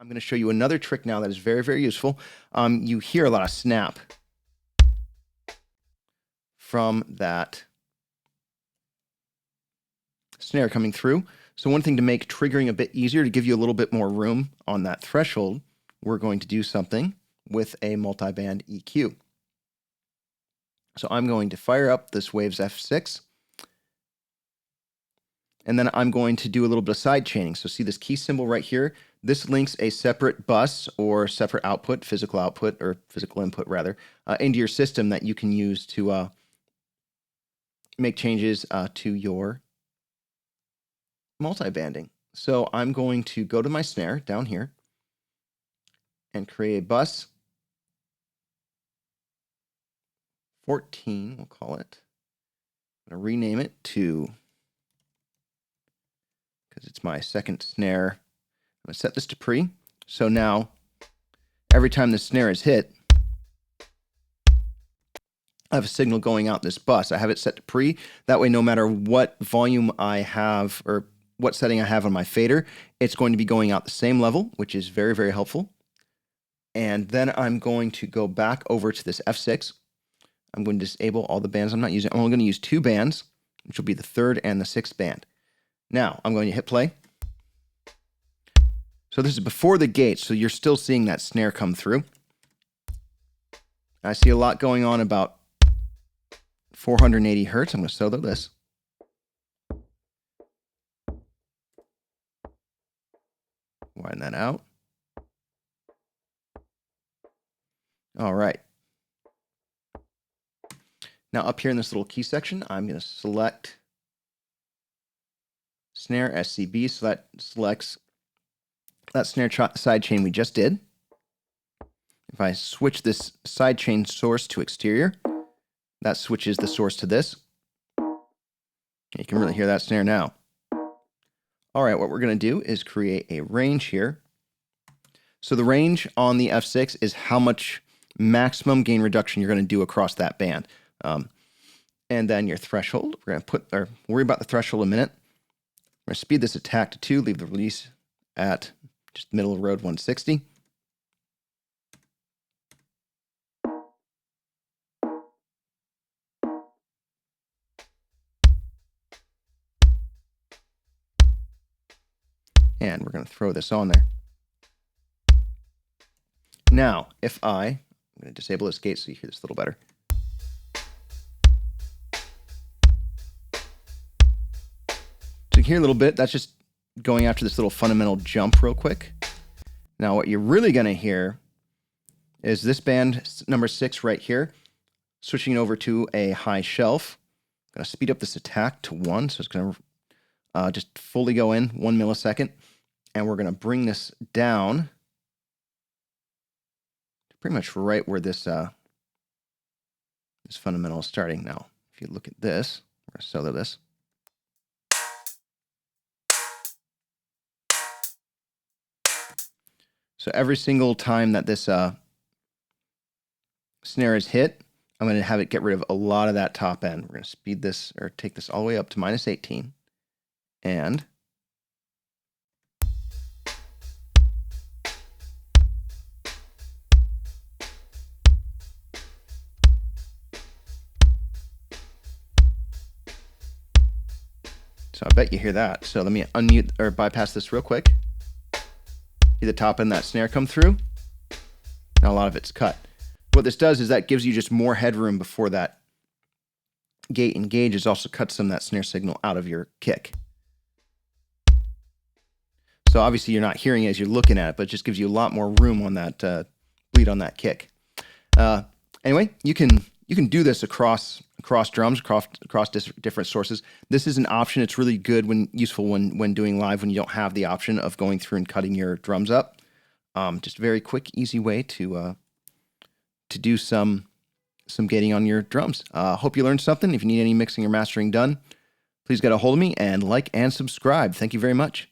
I'm going to show you another trick now that is very, very useful. You hear a lot of snap from that snare coming through. So one thing to make triggering a bit easier, to give you a little bit more room on that threshold, we're going to do something with a multi-band EQ. So I'm going to fire up this Waves F6, and then I'm going to do a little bit of side chaining. So see this key symbol right here? This links a separate bus or separate output, physical output, or physical input rather, into your system that you can use to make changes to your multi-banding. So I'm going to go to my snare down here and create a bus 14, we'll call it. I'm going to rename it to, because it's my second snare, I'm going to set this to pre. So now, every time the snare is hit, I have a signal going out this bus. I have it set to pre. That way, no matter what volume I have or what setting I have on my fader, it's going to be going out the same level, which is very, very helpful. And then I'm going to go back over to this F6. I'm going to disable all the bands I'm not using. I'm only going to use 2 bands, which will be the 3rd and the 6th band. Now, I'm going to hit play. So this is before the gate, so you're still seeing that snare come through. I see a lot going on about 480 hertz. I'm going to solo this. Widen that out. All right. Now up here in this little key section, I'm going to select snare SCB, so that selects that snare side chain we just did. If I switch this side chain source to exterior, that switches the source to this. You can really hear that snare now. All right, what we're going to do is create a range here. So the range on the F6 is how much maximum gain reduction you're going to do across that band. And then your threshold, we're going to worry about the threshold in a minute. We're going to speed this attack to 2, leave the release at just middle of road 160. And we're going to throw this on there. Now, if I'm going to disable this gate so you hear this a little better. So you can hear a little bit, that's just going after this little fundamental jump real quick. Now what you're really going to hear is this band number 6 right here, switching over to a high shelf. I'm going to speed up this attack to 1, so it's going to just fully go in 1 millisecond. And we're going to bring this down to pretty much right where this this fundamental is starting. Now, if you look at this, we're going to solo this. So every single time that this snare is hit, I'm going to have it get rid of a lot of that top end. We're going to speed this, or take this all the way up to -18. And so I bet you hear that. So let me unmute or bypass this real quick. See the top end of that snare come through? Now a lot of it's cut. What this does is that gives you just more headroom before that gate engages. Also cuts some of that snare signal out of your kick. So obviously you're not hearing it as you're looking at it, but it just gives you a lot more room on that bleed on that kick. Anyway, you can do this across drums, across different sources. This is an option. It's really good useful when doing live, when you don't have the option of going through and cutting your drums up. Just a very quick, easy way to do some gating on your drums. Hope you learned something. If you need any mixing or mastering done, please get a hold of me and like and subscribe. Thank you very much.